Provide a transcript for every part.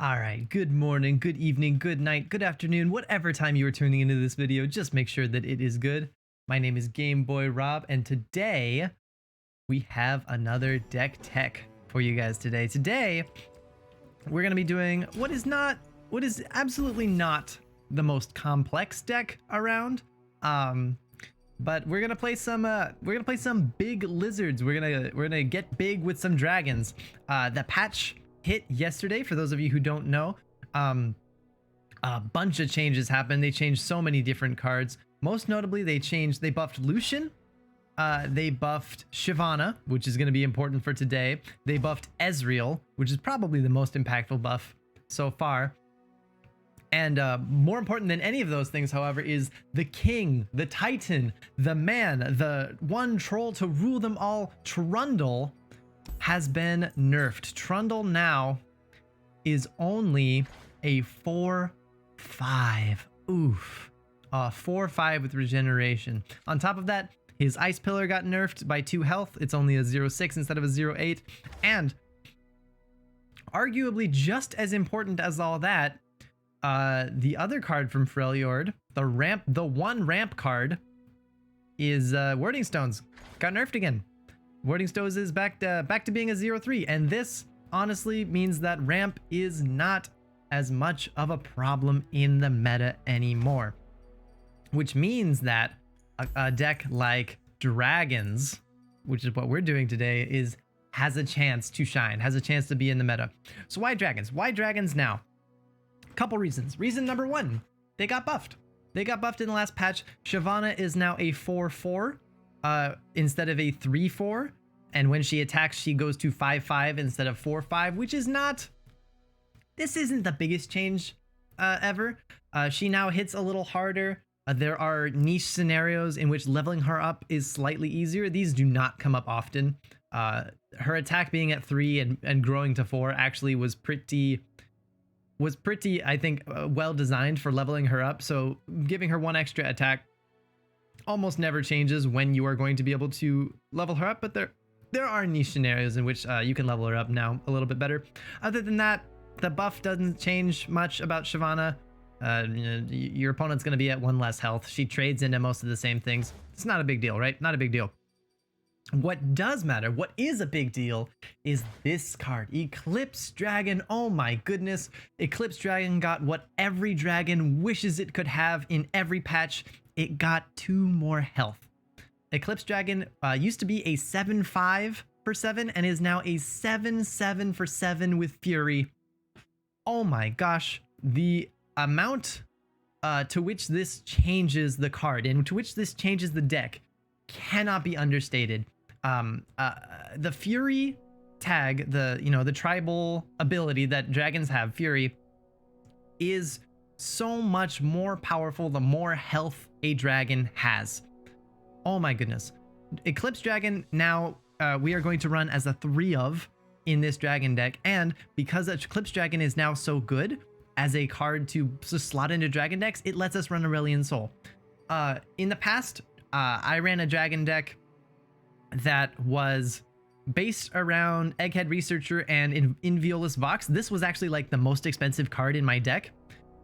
All right, good morning, good evening, good night, good afternoon, whatever time you are tuning into this video, just make sure that it is good. My name is Game Boy Rob, and today we have another deck tech for you guys today. Today, we're going to be doing what is absolutely not the most complex deck around. But we're gonna play some big lizards. We're gonna get big with some dragons. The patch hit yesterday. For those of you who don't know, a bunch of changes happened. They changed so many different cards. Most notably, they buffed Lucian. They buffed Shyvana, which is going to be important for today. They buffed Ezreal, which is probably the most impactful buff so far. And more important than any of those things, however, is the king, the titan, the man, the one troll to rule them all, Trundle, has been nerfed. Trundle now is only a 4/5. Oof. 4/5 with regeneration. On top of that, his Ice Pillar got nerfed by 2 health. It's only a 0/6 instead of a 0/8. And arguably just as important as all that, the other card from Freljord, the one ramp card, is Wording Stones. Got nerfed again. Wording Stones is back to being a 0/3, and this honestly means that ramp is not as much of a problem in the meta anymore. Which means that a deck like Dragons, which is what we're doing today, has a chance to shine, has a chance to be in the meta. So why Dragons? Why Dragons now? Couple reasons. Reason number one, they got buffed. They got buffed in the last patch. Shyvana is now a 4/4 instead of a 3/4, and when she attacks, she goes to 5/5 instead of 4/5, which is not. This isn't the biggest change ever. She now hits a little harder. There are niche scenarios in which leveling her up is slightly easier. These do not come up often. Her attack being at 3 and growing to 4 actually was pretty, I think, well designed for leveling her up. So giving her 1 extra attack almost never changes when you are going to be able to level her up. But there are niche scenarios in which you can level her up now a little bit better. Other than that, the buff doesn't change much about Shyvana. Your opponent's going to be at 1 less health. She trades into most of the same things. It's not a big deal, right? Not a big deal. What does matter, what is a big deal, is this card, Eclipse Dragon. Oh my goodness. Eclipse Dragon got what every dragon wishes it could have in every patch. It got 2 more health. Eclipse Dragon used to be a 7/5 for 7 and is now a 7/7 for 7 with Fury. Oh my gosh. The amount to which this changes the card and to which this changes the deck cannot be understated. The Fury tag, the tribal ability that dragons have, Fury, is so much more powerful the more health a dragon has. Oh my goodness. Eclipse Dragon now we are going to run as a 3-of in this dragon deck, and because Eclipse Dragon is now so good as a card to slot into dragon decks, it lets us run Aurelion Sol. In the past, I ran a dragon deck that was based around Egghead Researcher and Inviolus Vox. This was actually like the most expensive card in my deck,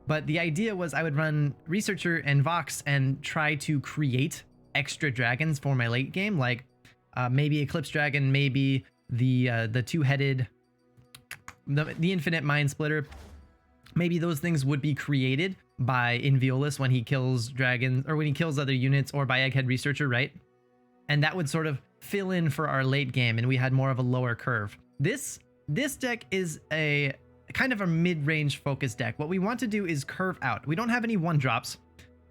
but the idea was I would run Researcher and Vox and try to create extra dragons for my late game, like maybe Eclipse Dragon, maybe the two-headed, the Infinite Mind Splitter. Maybe those things would be created by Inviolus when he kills dragons, or when he kills other units, or by Egghead Researcher, right? And that would sort of fill in for our late game, and we had more of a lower curve. This deck is a kind of a mid-range focus deck. What we want to do is curve out. We don't have any 1-drops,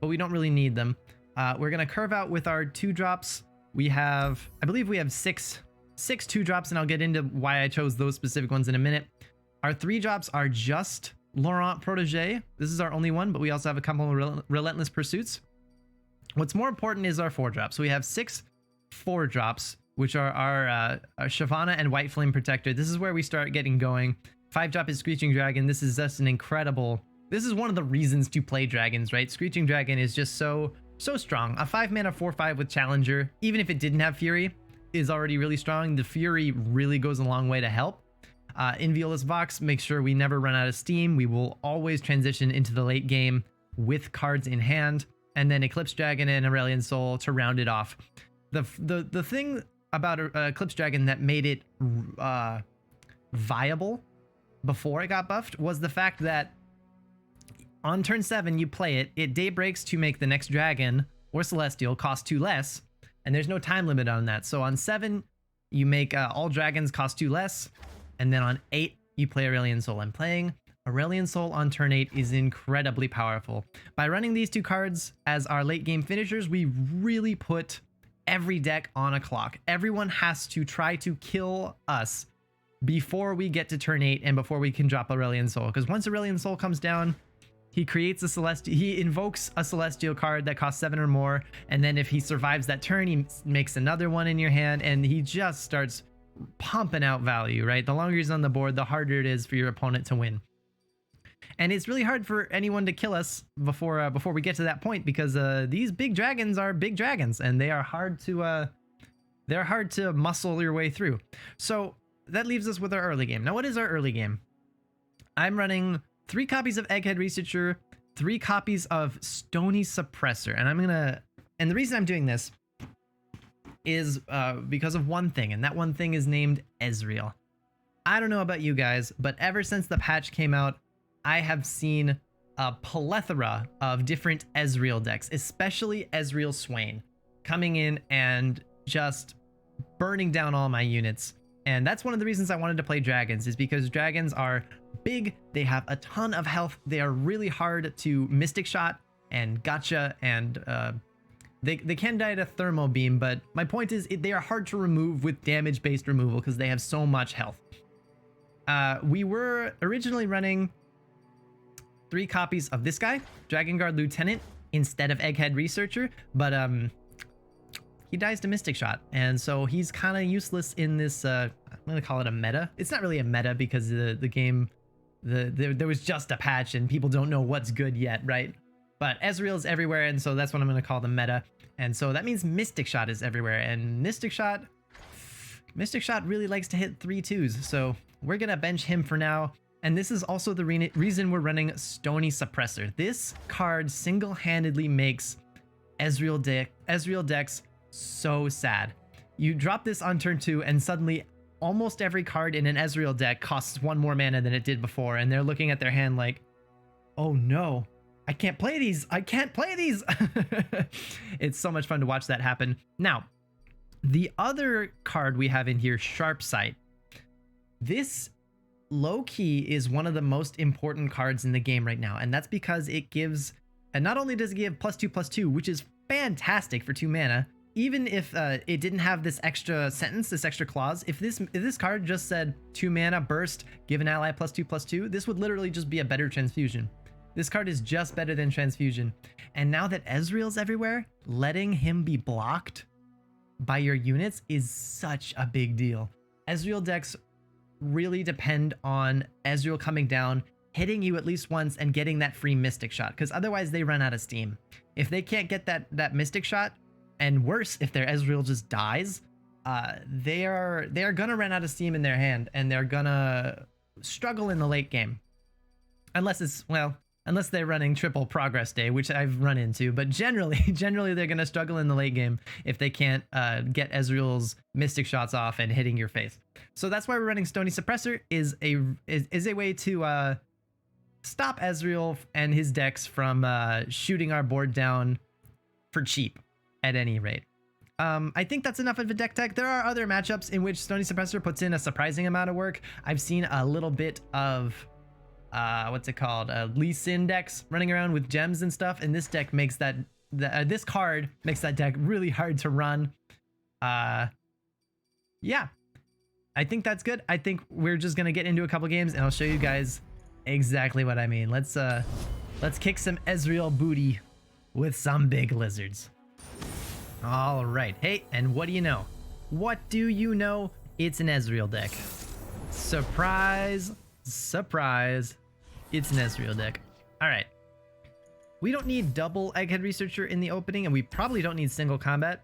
but we don't really need them. We're gonna curve out with our 2-drops. I believe we have six 2-drops, and I'll get into why I chose those specific ones in a minute. Our 3-drops are just Laurent Protégé. This is our only one, but we also have a couple of Relentless Pursuits. What's more important is our 4-drops. So we have 6 4-drops, which are our Shyvana and White Flame Protector. This is where we start getting going. 5-drop is Screeching Dragon. This is just an incredible. This is one of the reasons to play dragons, right? Screeching Dragon is just so strong. A 5-mana 4/5 with Challenger, even if it didn't have Fury, is already really strong. The Fury really goes a long way to help. In Viola's Vox, make sure we never run out of steam. We will always transition into the late game with cards in hand, and then Eclipse Dragon and Aurelion Sol to round it off. The thing about Eclipse Dragon that made it viable before it got buffed was the fact that on turn 7 you play it, it daybreaks to make the next dragon or celestial cost 2 less, and there's no time limit on that. So on 7 you make all dragons cost 2 less, and then on 8 you play Aurelion Sol. And playing Aurelion Sol on turn 8 is incredibly powerful. By running these 2 cards as our late game finishers, we really put every deck on a clock. Everyone has to try to kill us before we get to turn 8 and before we can drop Aurelion Sol. Because once Aurelion Sol comes down, he creates a celestial, he invokes a celestial card that costs 7 or more, and then if he survives that turn, he makes another one in your hand, and he just starts pumping out value, right? The longer he's on the board, the harder it is for your opponent to win. And it's really hard for anyone to kill us before we get to that point, because these big dragons are big dragons, and they are hard to muscle your way through. So that leaves us with our early game. Now, what is our early game? I'm running 3 copies of Egghead Researcher, 3 copies of Stony Suppressor, and the reason I'm doing this is because of one thing, and that one thing is named Ezreal. I don't know about you guys, but ever since the patch came out, I have seen a plethora of different Ezreal decks, especially Ezreal Swain, coming in and just burning down all my units. And that's one of the reasons I wanted to play dragons, is because dragons are big, they have a ton of health, they are really hard to Mystic Shot and Gotcha, and they can die to Thermal Beam, but my point is they are hard to remove with damage-based removal because they have so much health. We were originally running 3 copies of this guy, Dragon Guard Lieutenant, instead of Egghead Researcher, but he dies to Mystic Shot, and so he's kind of useless in this, I'm gonna call it a meta. It's not really a meta because the game, there was just a patch and people don't know what's good yet, right? But Ezreal is everywhere, and so that's what I'm gonna call the meta. And so that means Mystic Shot is everywhere, and Mystic Shot really likes to hit 3/2s, so we're gonna bench him for now. And this is also the reason we're running Stony Suppressor. This card single-handedly makes Ezreal decks so sad. You drop this on turn 2 and suddenly almost every card in an Ezreal deck costs 1 more mana than it did before, and they're looking at their hand like, oh no, I can't play these, I can't play these. It's so much fun to watch that happen. Now, the other card we have in here, Sharp Sight. This low-key is one of the most important cards in the game right now, and that's because it gives, and not only does it give +2/+2, which is fantastic for 2 mana, even if it didn't have this extra sentence, this extra clause, if this card just said 2 mana burst, give an ally +2/+2, this would literally just be a better transfusion. This card is just better than transfusion. And now that Ezreal's everywhere, letting him be blocked by your units is such a big deal. Ezreal decks really depend on Ezreal coming down, hitting you at least once, and getting that free Mystic Shot, because otherwise they run out of steam. If they can't get that Mystic Shot, and worse, if their Ezreal just dies, they are gonna run out of steam in their hand, and they're gonna struggle in the late game. Unless they're running triple Progress Day, which I've run into, but generally they're gonna struggle in the late game if they can't get Ezreal's Mystic Shots off and hitting your face. So that's why we're running Stony Suppressor, is a way to stop Ezreal and his decks from shooting our board down for cheap at any rate. I think that's enough of a deck tech. There are other matchups in which Stony Suppressor puts in a surprising amount of work. I've seen a little bit of what's it called, Lee Sin decks running around with gems and stuff, and this deck makes this card makes that deck really hard to run. Yeah, I think that's good. I think we're just gonna get into a couple games and I'll show you guys exactly what I mean. Let's kick some Ezreal booty with some big lizards. All right, hey, and what do you know? What do you know? It's an Ezreal deck. Surprise, surprise, it's an Ezreal deck. All right, we don't need double Egghead Researcher in the opening, and we probably don't need single combat.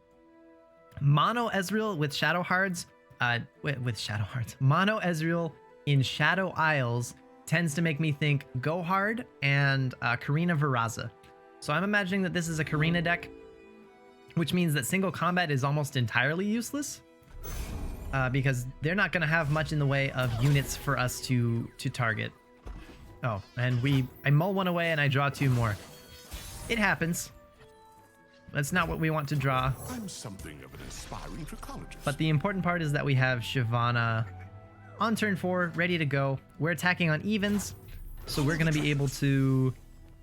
Mono Ezreal with Shadow Hearts, mono Ezreal in Shadow Isles tends to make me think Go Hard and Karina Veraza. So I'm imagining that this is a Karina deck, which means that single combat is almost entirely useless because they're not going to have much in the way of units for us to target. Oh, and I mull one away and I draw two more. It happens. That's not what we want to draw. I'm something of an aspiring trichologist. But the important part is that we have Shyvana on turn 4, ready to go. We're attacking on evens, so we're going to be able to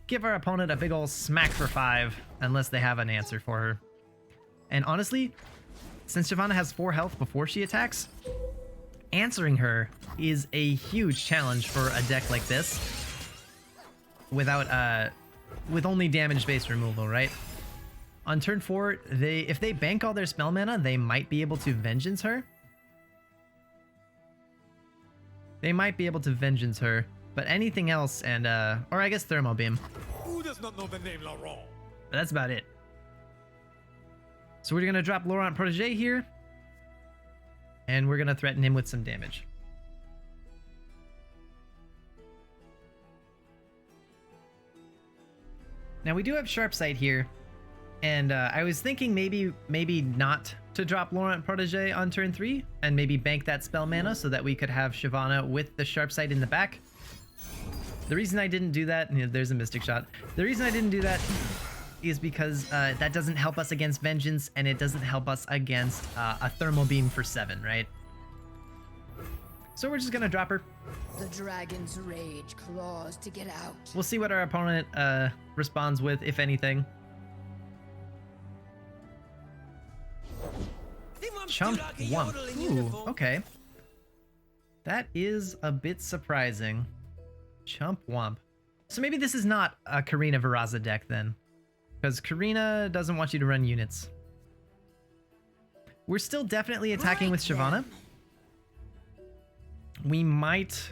give our opponent a big ol' smack for 5, unless they have an answer for her. And honestly, since Shyvana has 4 health before she attacks, answering her is a huge challenge for a deck like this without with only damage-based removal, right? On turn 4, if they bank all their spell mana, they might be able to Vengeance her. They might be able to Vengeance her, but anything else, and or I guess Thermal Beam. Who does not know the name Laurent? But that's about it. So we're gonna drop Laurent Protégé here, and we're gonna threaten him with some damage. Now we do have Sharp Sight here, and I was thinking maybe not to drop Laurent Protégé on turn 3, and maybe bank that spell mana so that we could have Shyvana with the Sharp Sight in the back. The reason I didn't do that, there's a Mystic Shot. The reason I didn't do that is because that doesn't help us against Vengeance, and it doesn't help us against a Thermal Beam for 7, right? So we're just gonna drop her. The dragon's rage claws to get out. We'll see what our opponent responds with, if anything. Chump Wump. Ooh, okay. That is a bit surprising. Chump Wump. So maybe this is not a Karina Veraza deck then, because Karina doesn't want you to run units. We're still definitely attacking with Shyvana. We might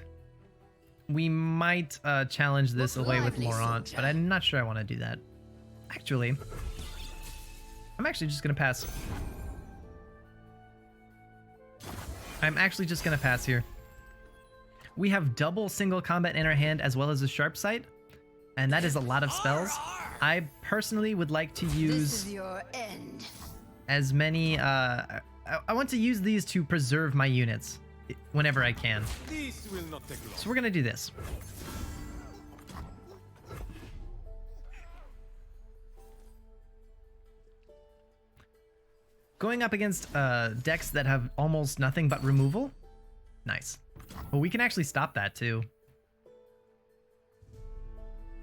challenge this away with Laurent, but I'm not sure I want to do that. Actually, I'm actually just gonna pass. I'm actually just gonna pass here. We have double single combat in our hand as well as a Sharp Sight, and that is a lot of spells. I personally would like to use This is your end. as many. I want to use these to preserve my units whenever I can. This will not take long. So we're gonna do this. Going up against decks that have almost nothing but removal. Nice. Well, we can actually stop that too.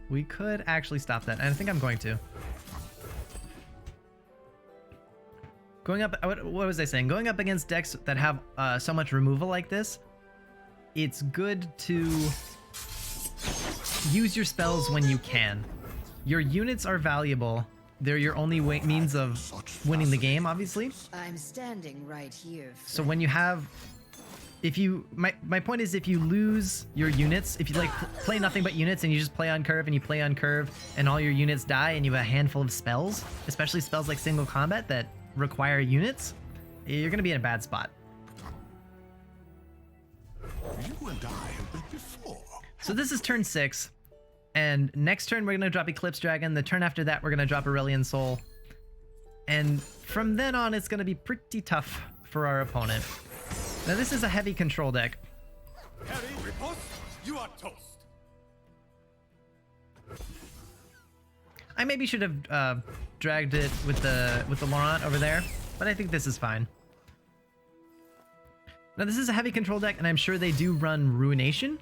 We could actually stop that, and I think I'm going to. Going up, what was I saying? Going up against decks that have so much removal like this, it's good to use your spells when you can. Your units are valuable. They're your only means of winning the game, obviously. I'm standing right here. So when you have, my point is, if you lose your units, if you like play nothing but units and you just play on curve and you play on curve and all your units die and you have a handful of spells, especially spells like single combat that require units, you're gonna be in a bad spot. You and I have met before. So this is turn 6, and next turn we're gonna drop Eclipse Dragon. The turn after that we're gonna drop Aurelion Sol, and from then on it's gonna be pretty tough for our opponent. Now this is a heavy control deck. Harry, riposte, you are toast. I maybe should have dragged it with the Laurent over there, but I think this is fine. Now this is a heavy control deck, and I'm sure they do run Ruination.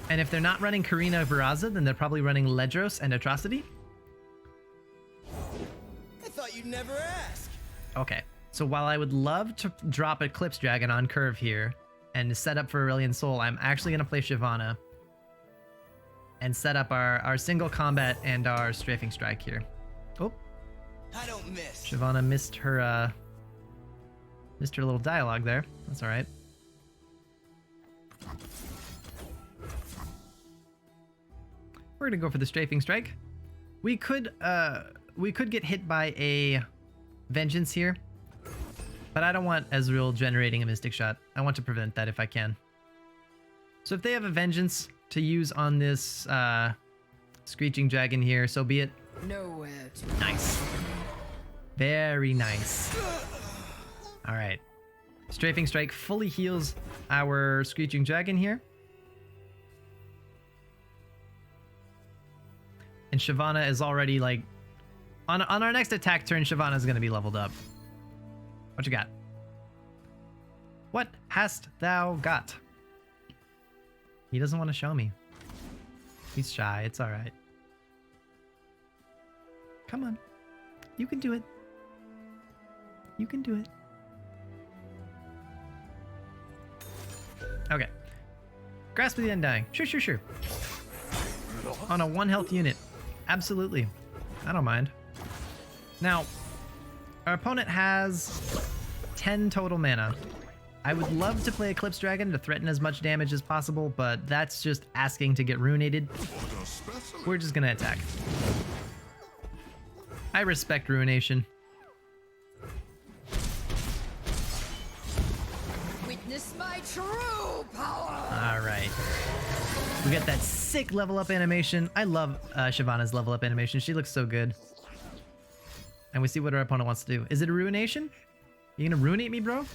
And if they're not running Karina Veraza, then they're probably running Ledros and Atrocity. I thought you'd never ask. Okay, so while I would love to drop Eclipse Dragon on curve here and set up for Aurelion Sol, I'm actually going to play Shyvana and set up our single combat and our Strafing Strike here. Oh, I don't miss. Shyvana missed her little dialogue there. That's all right. We're gonna go for the Strafing Strike. We could get hit by a Vengeance here, But I don't want Ezreal generating a Mystic Shot. I want to prevent that if I can. So if they have a Vengeance to use on this Screeching Dragon here, so be it. Nowhere to Nice. Very nice. All right. Strafing Strike fully heals our Screeching Dragon here. And Shyvana is already like... On our next attack turn, Shyvana is going to be leveled up. What you got? What hast thou got? He doesn't want to show me. He's shy. It's all right. Come on. You can do it. You can do it. Okay. Grasp of the Undying. Sure. On a 1 health unit. Absolutely. I don't mind. Now, our opponent has 10 total mana. I would love to play Eclipse Dragon to threaten as much damage as possible, but that's just asking to get ruinated. We're just gonna attack. I respect ruination. witness my true power. Alright. We got that sick level up animation. I love Shyvana's level up animation. She looks so good. And we see what our opponent wants to do. Is it a ruination? You gonna ruinate me, bro?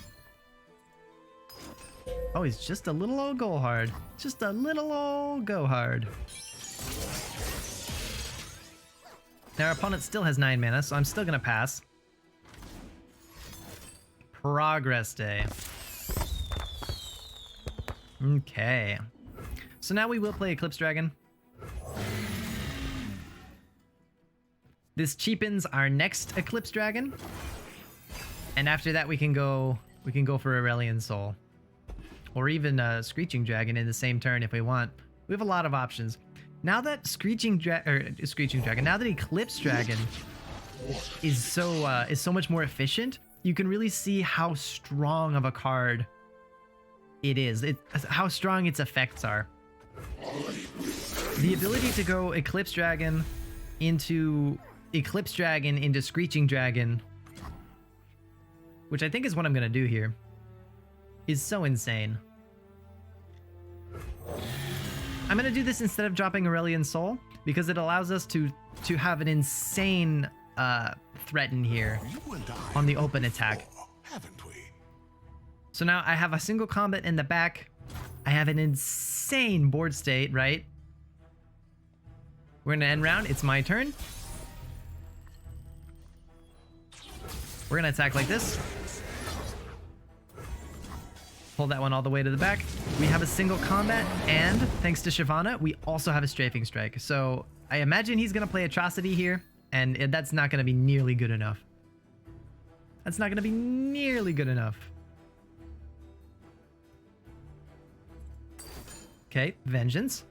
Oh, he's just a little old go hard. Just a little old go hard. Now our opponent still has 9 mana, so I'm still gonna pass. Progress day. Okay. So now we will play Eclipse Dragon. This cheapens our next Eclipse Dragon. And after that we can go for Aurelion Sol. Or even a Screeching Dragon in the same turn if we want. We have a lot of options. Now that Screeching Dragon, now that Eclipse Dragon is so much more efficient, you can really see how strong of a card it is. How strong its effects are. The ability to go Eclipse Dragon into Screeching Dragon, which I think is what I'm gonna do here, is so insane. I'm gonna do this instead of dropping Aurelion Sol because it allows us to have an insane threaten here on the open attack. Haven't we? So now I have a single combat in the back. I have an insane board state, right? We're gonna end round. It's my turn. We're gonna attack like this. Pull that one all the way to the back. We have a single combat, and thanks to Shyvana, we also have a Strafing Strike. So I imagine he's gonna play Atrocity here, and that's not gonna be nearly good enough. That's not gonna be nearly good enough. Okay, Vengeance.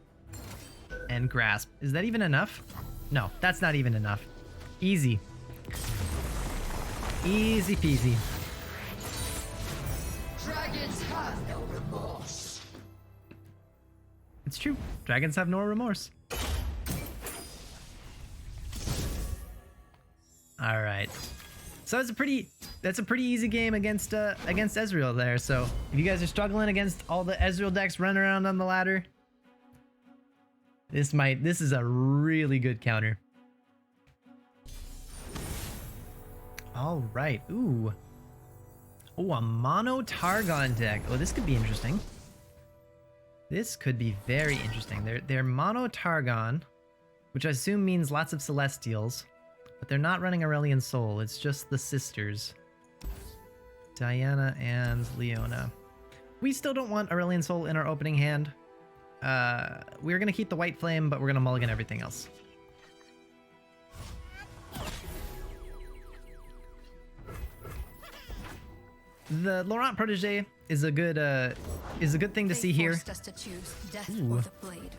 And Grasp. Is that even enough? No, that's not even enough. Easy. Easy peasy. Dragons have no remorse. It's true. Dragons have no remorse. All right. So that's a pretty easy game against Ezreal there. So if you guys are struggling against all the Ezreal decks running around on the ladder, this is a really good counter. All right. Ooh. Oh, a mono Targon deck. Oh, this could be interesting. This could be very interesting. They're mono Targon, which I assume means lots of Celestials, but they're not running Aurelion Sol. It's just the sisters, Diana and Leona. We still don't want Aurelion Sol in our opening hand. We're gonna keep the White Flame, but we're gonna mulligan everything else. The Laurent Protégé is a good thing to see here. Us to choose death Ooh. or the blade.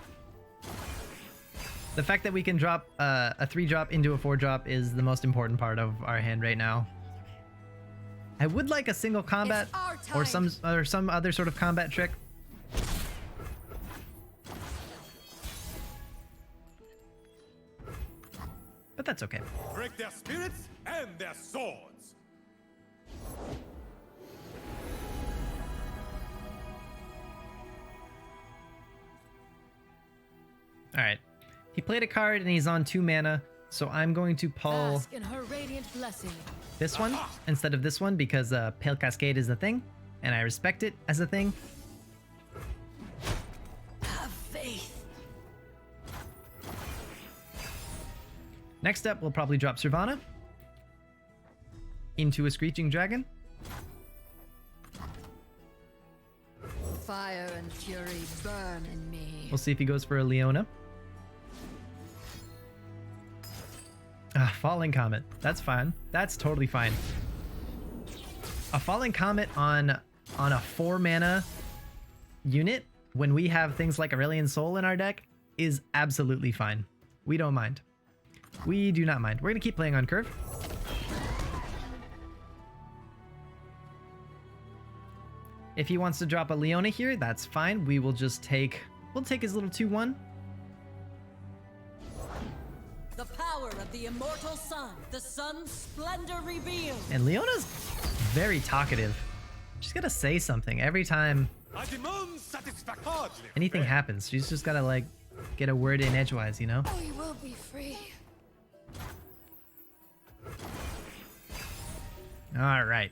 The fact that we can drop a 3-drop into a 4-drop is the most important part of our hand right now. I would like a single combat or some other sort of combat trick. But that's okay. Break their spirits and their swords. Alright. He played a card and he's on 2 mana, so I'm going to pull Bask in her radiant blessing. this one instead of this one because Pale Cascade is a thing, and I respect it as a thing. Have faith. Next up, we'll probably drop Shyvana into a Screeching Dragon. Fire and fury burn in me. We'll see if he goes for a Leona. Falling Comet. That's fine. That's totally fine. A Falling Comet on a 4 mana unit when we have things like Aurelion Sol in our deck is absolutely fine. We don't mind. We do not mind. We're going to keep playing on curve. If he wants to drop a Leona here, that's fine. We will just take... We'll take his little 2/1. The power of the immortal sun, the sun's splendor revealed. And Leona's very talkative. She's got to say something every time I demand satisfaction. anything happens. She's just got to, like, get a word in edgewise, you know? We will be free. All right.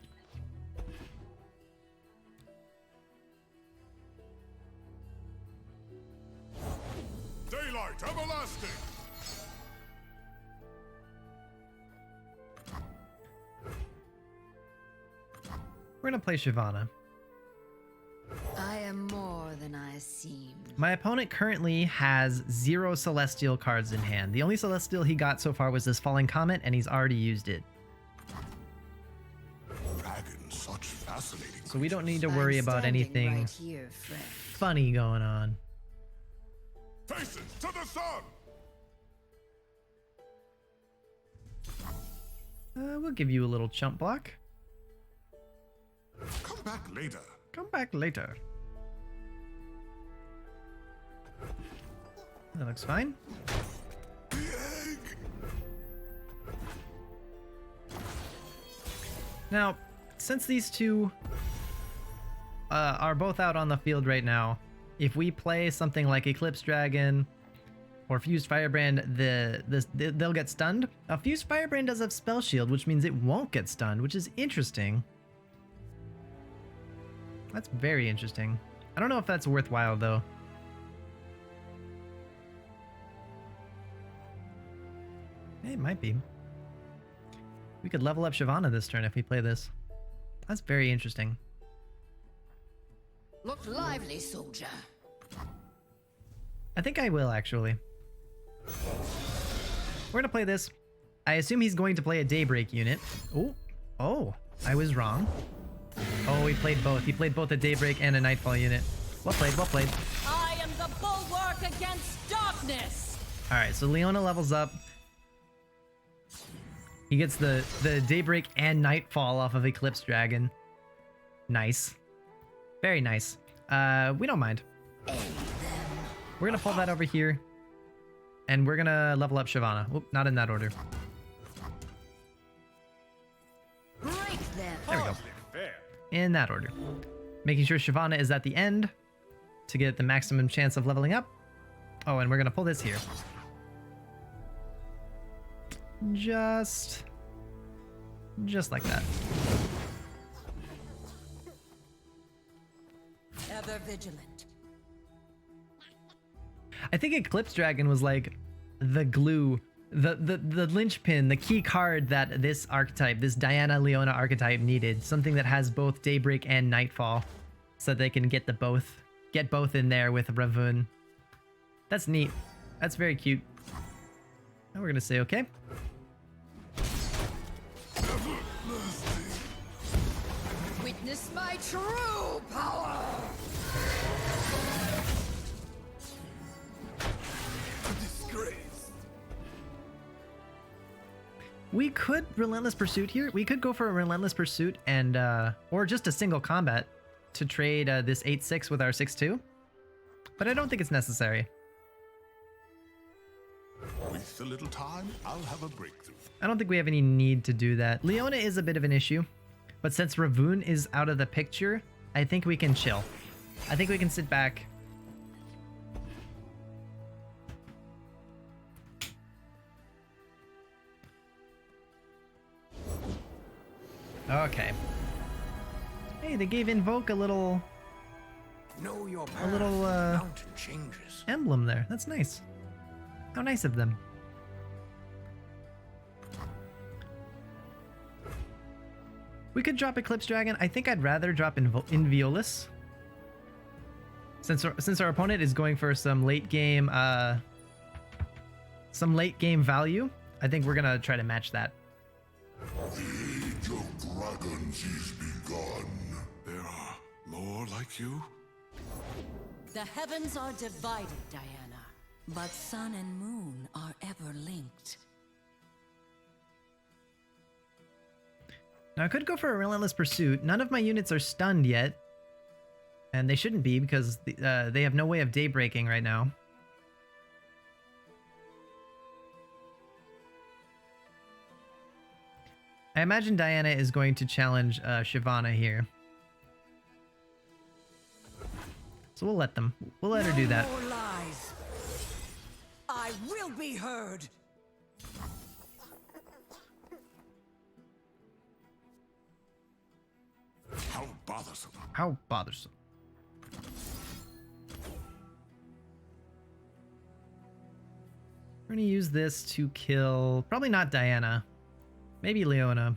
Daylight everlasting. We're going to play Shyvana. I am more than I seem. My opponent currently has 0 Celestial cards in hand. The only Celestial he got so far was this Falling Comet, and he's already used it. Dragon, such fascinating. So we don't need to worry I'm about standing anything right here, friend. funny going on. Faces to the sun. We'll give you a little chump block. Come back later. Come back later. That looks fine. Now, since these two are both out on the field right now, if we play something like Eclipse Dragon or Fused Firebrand, they'll get stunned. A Fused Firebrand does have Spell Shield, which means it won't get stunned, which is interesting. That's very interesting. I don't know if that's worthwhile, though. It might be. We could level up Shyvana this turn if we play this. That's very interesting. Look lively, soldier. I think I will, actually. We're gonna play this. I assume he's going to play a Daybreak unit. Oh, I was wrong. Oh, he played both. He played both a Daybreak and a Nightfall unit. Well played, well played. I am the bulwark against darkness. Alright, so Leona levels up. He gets the Daybreak and Nightfall off of Eclipse Dragon. Nice. Very nice. We don't mind. We're gonna pull that over here. And we're gonna level up Shyvana. Oop, not in that order. Break them. There we go. Fair. In that order. Making sure Shyvana is at the end to get the maximum chance of leveling up. Oh, and we're gonna pull this here. Just like that. Ever vigilant. I think Eclipse Dragon was like the glue, the linchpin, the key card that this archetype, this Diana Leona archetype needed. Something that has both Daybreak and Nightfall, so they can get both in there with Ravun. That's neat. That's very cute. Now we're gonna say okay. Witness my true power. Disgrace. We could Relentless Pursuit here. We could go for a Relentless Pursuit and or just a single combat to trade this 8/6 with our 6/2. But I don't think it's necessary. With a little time, I'll have a breakthrough. I don't think we have any need to do that. Leona is a bit of an issue, but since Ravun is out of the picture, I think we can chill. I think we can sit back Okay. Hey, they gave Invoke a little Know your a little mountain changes. emblem there. That's nice. How nice of them. We could drop Eclipse Dragon. I think I'd rather drop Inviolus. Since our opponent is going for some late game value, I think we're gonna try to match that. The age of dragons is begun. There are more like you? The heavens are divided, Diana, but sun and moon are ever linked. Now I could go for a Relentless Pursuit. None of my units are stunned yet. And they shouldn't be because they have no way of daybreaking right now. I imagine Diana is going to challenge Shyvana here. So we'll let them. We'll let her do that. No more lies. I will be heard. How bothersome. How bothersome. We're gonna use this to kill, probably not Diana, maybe Leona.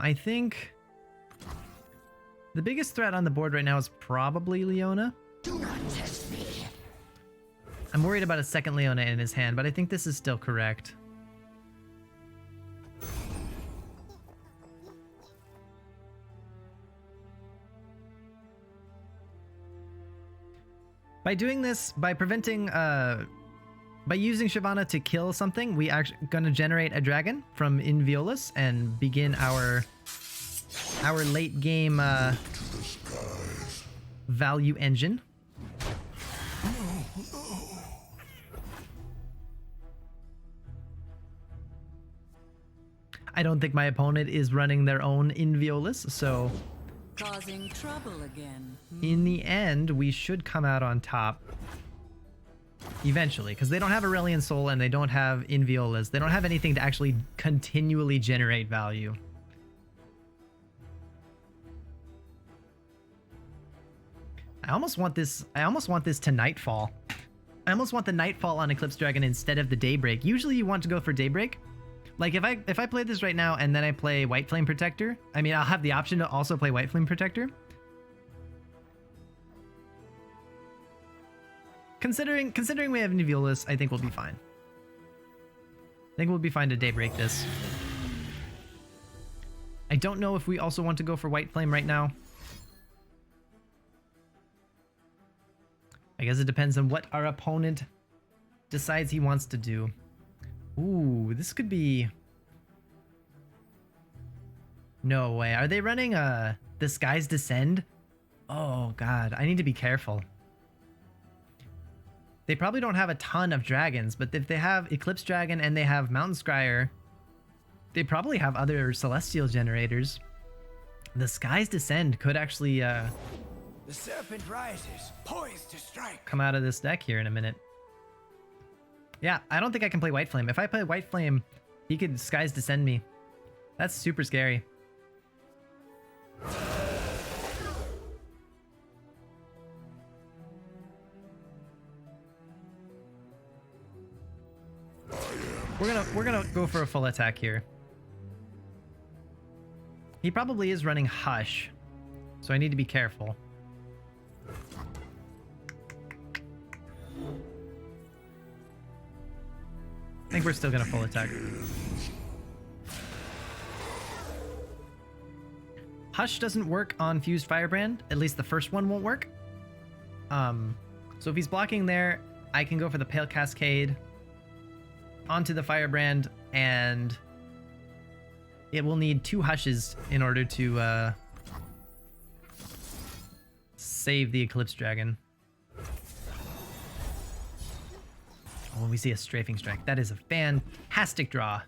I think the biggest threat on the board right now is probably Leona. Do not test me. I'm worried about a second Leona in his hand, but I think this is still correct. By doing this, by preventing, by using Shyvana to kill something, we actually gonna generate a dragon from Inviolus and begin our late game value engine. I don't think my opponent is running their own Inviolus, so Causing trouble again. in the end, we should come out on top. Eventually, because they don't have Aurelion Sol and they don't have Inviolus. They don't have anything to actually continually generate value. I almost want this to Nightfall. I almost want the Nightfall on Eclipse Dragon instead of the Daybreak. Usually you want to go for Daybreak. Like if I play this right now and then I play White Flame Protector, I mean I'll have the option to also play White Flame Protector. Considering we have Inviolus, I think we'll be fine. I think we'll be fine to Daybreak this. I don't know if we also want to go for White Flame right now. I guess it depends on what our opponent decides he wants to do. Ooh, this could be... No way. Are they running the Skies Descend? Oh god, I need to be careful. They probably don't have a ton of dragons, but if they have Eclipse Dragon and they have Mountain Scryer, they probably have other Celestial generators. The Skies Descend could actually The serpent rises, poised to strike. come out of this deck here in a minute. Yeah, I don't think I can play White Flame. If I play White Flame, he could Skies Descend me. That's super scary. We're gonna go for a full attack here. He probably is running Hush, so I need to be careful. I think we're still gonna full attack. Hush doesn't work on Fused Firebrand. At least the first one won't work. So if he's blocking there, I can go for the Pale Cascade onto the Firebrand, and it will need 2 Hushes in order to save the Eclipse Dragon. Oh, we see a Strafing Strike. That is a fantastic draw.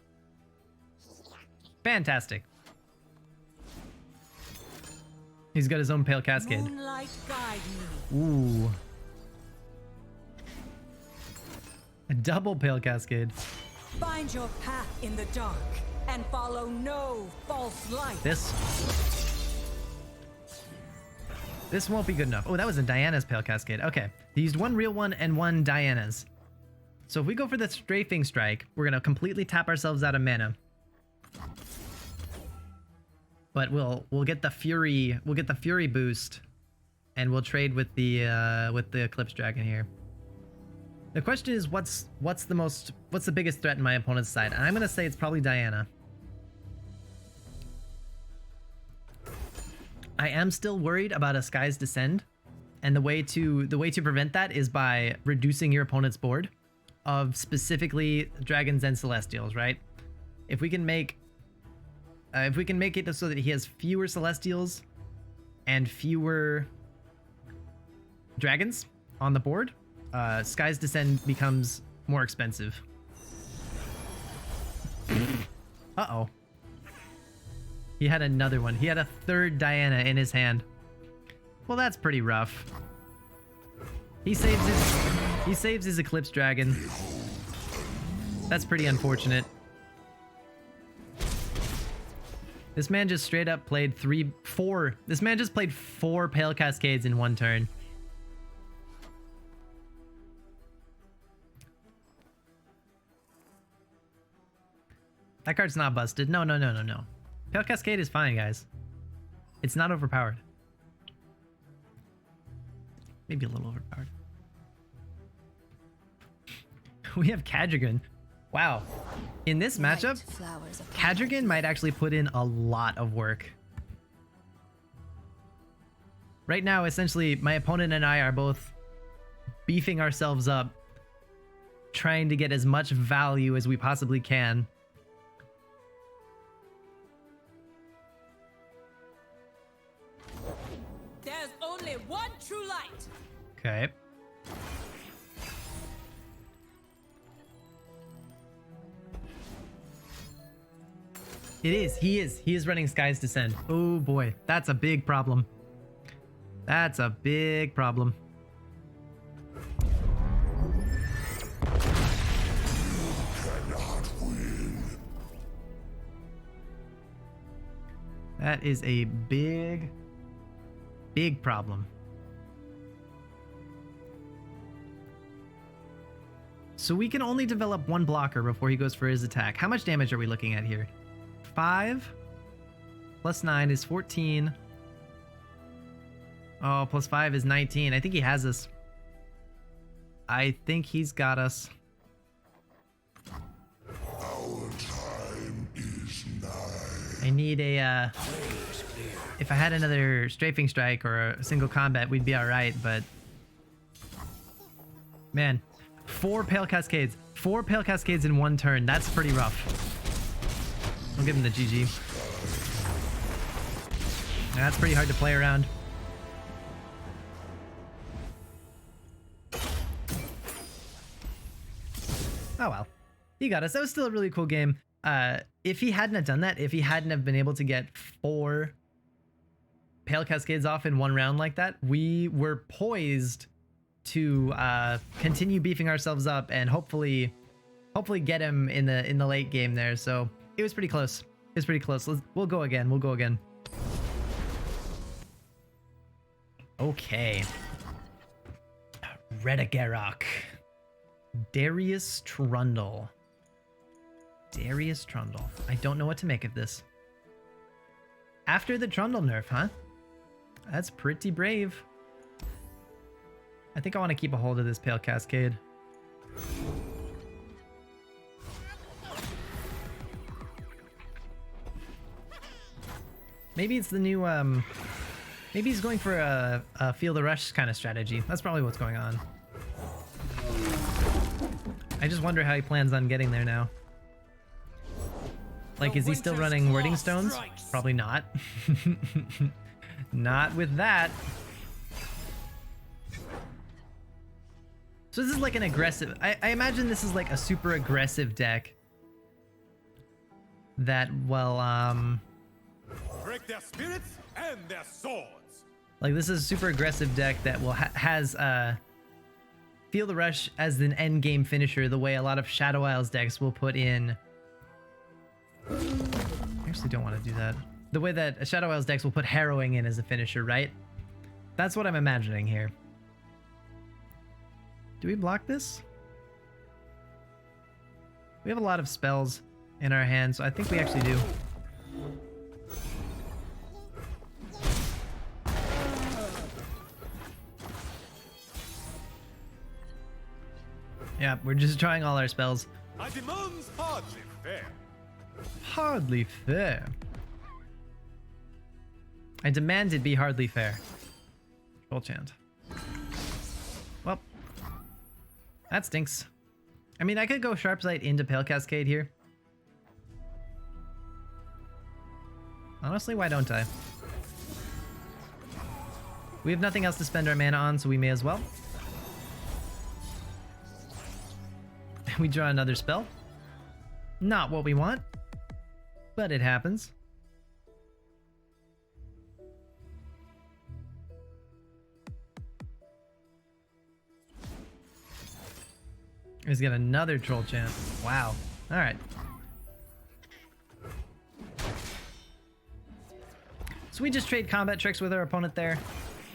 Fantastic. He's got his own Pale Cascade. Moonlight guide me. Ooh. Double Pale Cascade. Find your path in the dark and follow no false light. This won't be good enough. Oh, that was a Diana's Pale Cascade. Okay. They used one real one and one Diana's. So if we go for the Strafing Strike, we're going to completely tap ourselves out of mana. But we'll get the Fury, boost, and we'll trade with the Eclipse Dragon here. The question is, what's the biggest threat in my opponent's side? And I'm going to say it's probably Diana. I am still worried about a Sky's Descend, and the way to prevent that is by reducing your opponent's board of specifically dragons and celestials, right? If we can make it so that he has fewer celestials and fewer dragons on the board, Sky's Descend becomes more expensive. Uh-oh. He had another one. He had a third Diana in his hand. Well, that's pretty rough. He saves his Eclipse Dragon. That's pretty unfortunate. This man just straight up played four. This man just played 4 Pale Cascades in one turn. That card's not busted. No. Pale Cascade is fine, guys. It's not overpowered. Maybe a little overpowered. We have Kadrigan. Wow. In this matchup, Kadrigan might actually put in a lot of work. Right now, essentially, my opponent and I are both beefing ourselves up, trying to get as much value as we possibly can. There's only one true light. Okay. It is. He is running Sky's Descend. Oh boy, that's a big problem. That's a big problem. That is a big problem. So we can only develop one blocker before he goes for his attack. How much damage are we looking at here? 5 plus 9 is 14. Oh, plus 5 is 19. I think he has us. I think he's got us. Our time is nigh. I need a, if I had another Strafing Strike or a single combat, we'd be alright, but... Man, 4 Pale Cascades. 4 Pale Cascades in one turn. That's pretty rough. I'll give him the GG. That's pretty hard to play around. Oh well. He got us. That was still a really cool game. If he hadn't have done that, if he hadn't have been able to get 4 Pale Cascades off in one round like that, we were poised to continue beefing ourselves up and hopefully get him in the late game there. So it was pretty close. It was pretty close. We'll go again. We'll go again. Okay. Redagarok. Darius Trundle. Darius Trundle. I don't know what to make of this. After the Trundle nerf, huh? That's pretty brave. I think I want to keep a hold of this Pale Cascade. Maybe it's the new, maybe he's going for a Feel the Rush kind of strategy. That's probably what's going on. I just wonder how he plans on getting there now. Like, is he still running Wording Stones? Probably not. Not with that. So this is like an aggressive... I imagine this is like a super aggressive deck. That, well, break their spirits and their swords. like this is a super aggressive deck that will has Feel the Rush as an end game finisher the way a lot of Shadow Isles decks will put in. I actually don't want to do that. The way that Shadow Isles decks will put Harrowing in as a finisher, right? That's what I'm imagining here. Do we block this? We have a lot of spells in our hands, so I think we actually do. Yeah, we're just trying all our spells. I demands hardly fair. Hardly fair. I demand it be hardly fair. Troll chant. Well, that stinks. I mean, I could go Sharp Sight into Pale Cascade here. Honestly, why don't I? We have nothing else to spend our mana on, so we may as well. We draw another spell. Not what we want, but it happens. He's got another Troll Chant. Wow. All right. So we just trade combat tricks with our opponent there.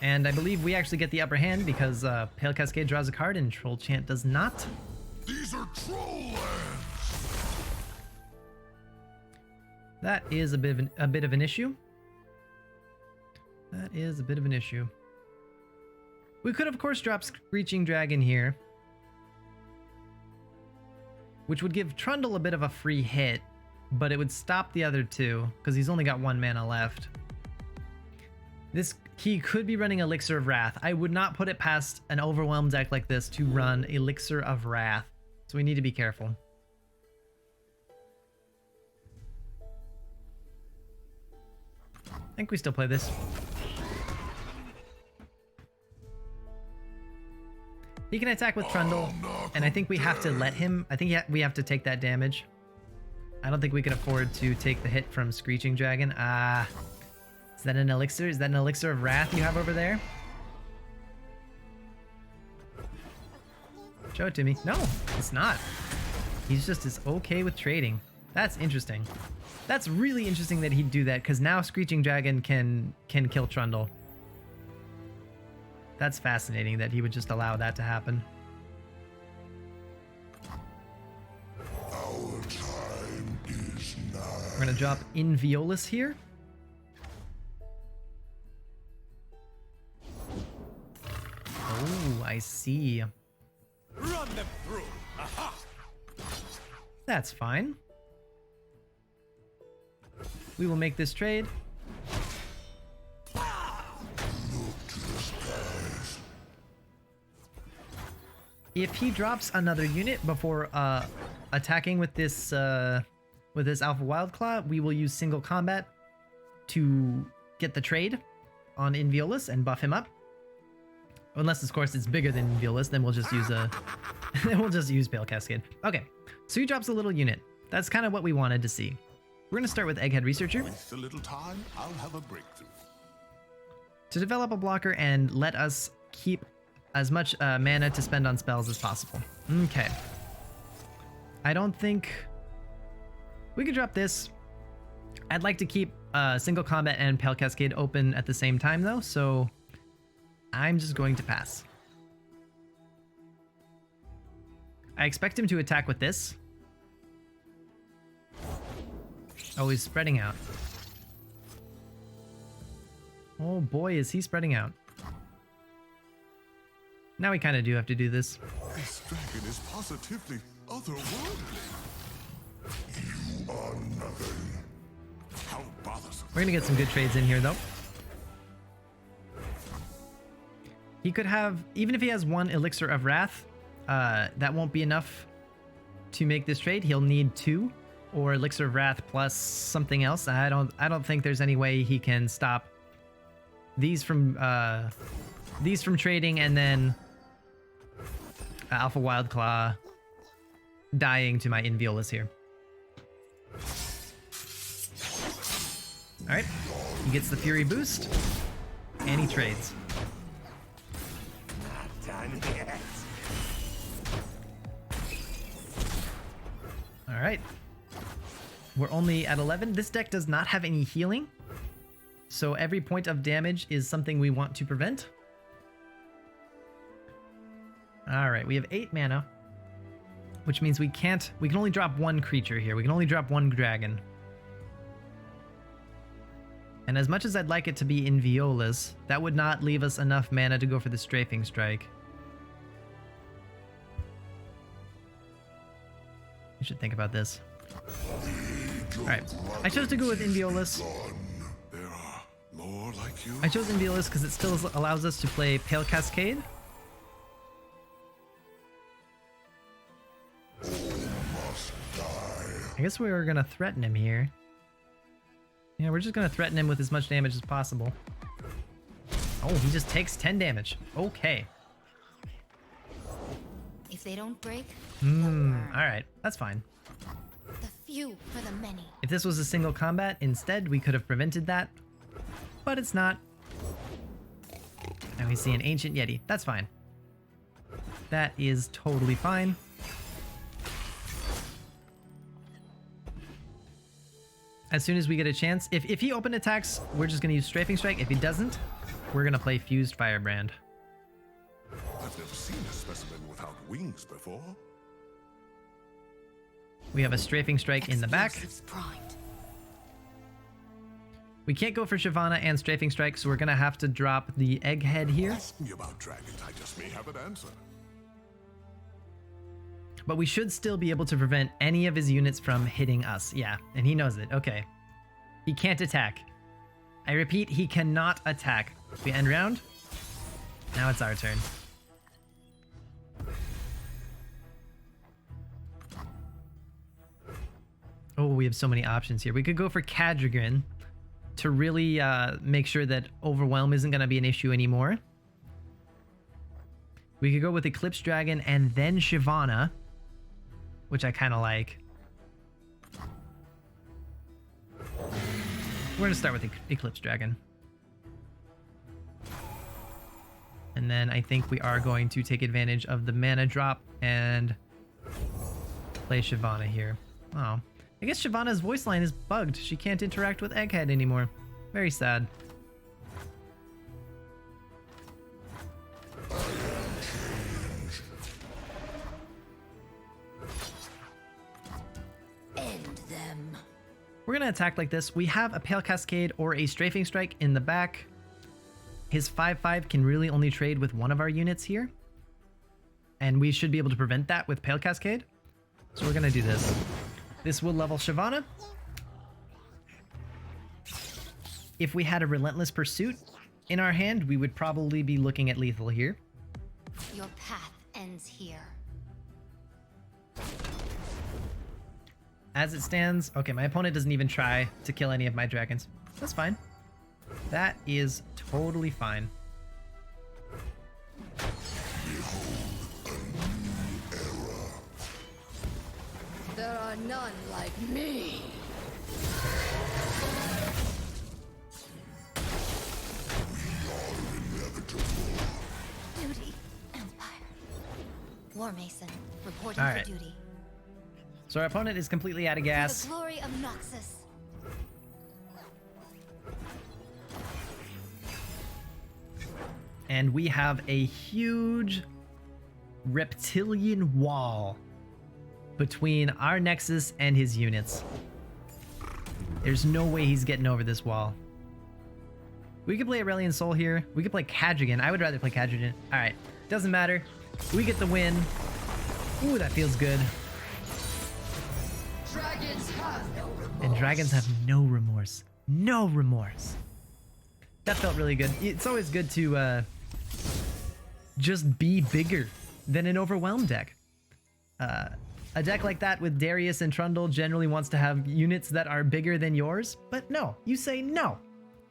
And I believe we actually get the upper hand because Pale Cascade draws a card and Troll Chant does not. These are troll lands. That is a bit of an issue. That is a bit of an issue. We could, of course, drop Screeching Dragon here, which would give Trundle a bit of a free hit, but it would stop the other two because he's only got 1 mana left. He could be running Elixir of Wrath. I would not put it past an overwhelmed deck like this to run Elixir of Wrath, so we need to be careful. I think we still play this. He can attack with Trundle, and I think we have to let him. I think we have to take that damage. I don't think we can afford to take the hit from Screeching Dragon. Is that an elixir? Is that an Elixir of Wrath you have over there? Show it to me. No, it's not. He's just as okay with trading. That's interesting. That's really interesting that he'd do that, because now Screeching Dragon can kill Trundle. That's fascinating that he would just allow that to happen. Our time is nigh. We're gonna drop Inviolus here. Oh, I see. Run them through. Aha! That's fine. We will make this trade. If he drops another unit before attacking with this Alpha Wildclaw, we will use single combat to get the trade on Inviolus and buff him up. Unless, of course, it's bigger than Inviolus, then we'll just use Pale Cascade. Okay, so he drops a little unit. That's kind of what we wanted to see. We're gonna start with Egghead Researcher With a little time, I'll have a breakthrough. to develop a blocker and let us keep as much mana to spend on spells as possible. Okay. I don't think we could drop this. I'd like to keep single combat and Pale Cascade open at the same time though, so I'm just going to pass. I expect him to attack with this. Oh, he's spreading out. Oh boy, is he spreading out. Now we kind of do have to do this. This dragon is positively otherworldly. You are nothing. How bothersome. We're gonna get some good trades in here though. He could have, even if he has 1 Elixir of Wrath, that won't be enough to make this trade. He'll need 2, or Elixir of Wrath plus something else. I don't think there's any way he can stop these from trading and then Alpha Wildclaw dying to my Inviolus here. All right, he gets the Fury boost and he trades. Not done yet. All right. We're only at 11. This deck does not have any healing. So every point of damage is something we want to prevent. All right, we have 8 mana, which means we can only drop one creature here. We can only drop one dragon. And as much as I'd like it to be in Violas, that would not leave us enough mana to go for the Strafing Strike. You should think about this. Alright, I chose to go with Inviolas. There are more like you. I chose Inviolas because it still allows us to play Pale Cascade. I guess we were going to threaten him here. Yeah, we're just going to threaten him with as much damage as possible. Oh, he just takes 10 damage. Okay. If they don't break, Alright, that's fine. the few for the many. If this was a single combat, instead we could have prevented that. But it's not. Now we see an Ancient Yeti. That's fine. That is totally fine. As soon as we get a chance, if he open attacks, we're just going to use Strafing Strike. If he doesn't, we're going to play Fused Firebrand. I've never seen a specimen without wings before. We have a Strafing Strike in the back. Explosives primed. We can't go for Shyvana and Strafing Strike, so we're going to have to drop the Egghead here. Ask me about dragons, I just may have an answer. But we should still be able to prevent any of his units from hitting us. Yeah, and he knows it. Okay. He can't attack. I repeat, he cannot attack. We end round. Now it's our turn. Oh, we have so many options here. We could go for Kadrigan to really make sure that Overwhelm isn't going to be an issue anymore. We could go with Eclipse Dragon and then Shyvana, which I kind of like. We're going to start with Eclipse Dragon. And then I think we are going to take advantage of the mana drop and play Shyvana here. Oh, I guess Shyvana's voice line is bugged. She can't interact with Egghead anymore. Very sad. End them. We're going to attack like this. We have a Pale Cascade or a Strafing Strike in the back. His 5/5 can really only trade with one of our units here. And we should be able to prevent that with Pale Cascade. So we're going to do this. This will level Shyvana. If we had a Relentless Pursuit in our hand, we would probably be looking at lethal here. Your path ends here. As it stands, okay, my opponent doesn't even try to kill any of my dragons. That's fine. That is totally fine. There are none like me. Duty. Empire. War Mason. Reporting All right. for duty. So our opponent is completely out of For the gas. glory of Noxus. And we have a huge reptilian wall between our Nexus and his units. There's no way he's getting over this wall. We could play Aurelion Sol here. We could play Kadrigan. I would rather play Kadrigan. Alright, doesn't matter. We get the win. Ooh, that feels good. Dragons have no remorse. And dragons have no remorse. No remorse. That felt really good. It's always good to just be bigger than an Overwhelm deck. A deck like that with Darius and Trundle generally wants to have units that are bigger than yours, but no, you say no.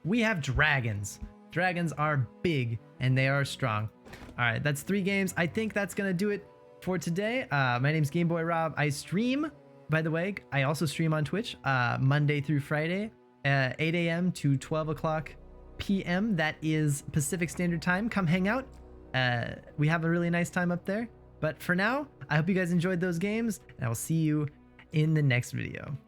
We have dragons. Dragons are big and they are strong. All right, that's 3 games. I think that's gonna do it for today. My name's Game Boy Rob. I stream, by the way, I also stream on Twitch Monday through Friday, 8 a.m. to 12 o'clock p.m. That is Pacific Standard Time. Come hang out. We have a really nice time up there. But for now, I hope you guys enjoyed those games, and I will see you in the next video.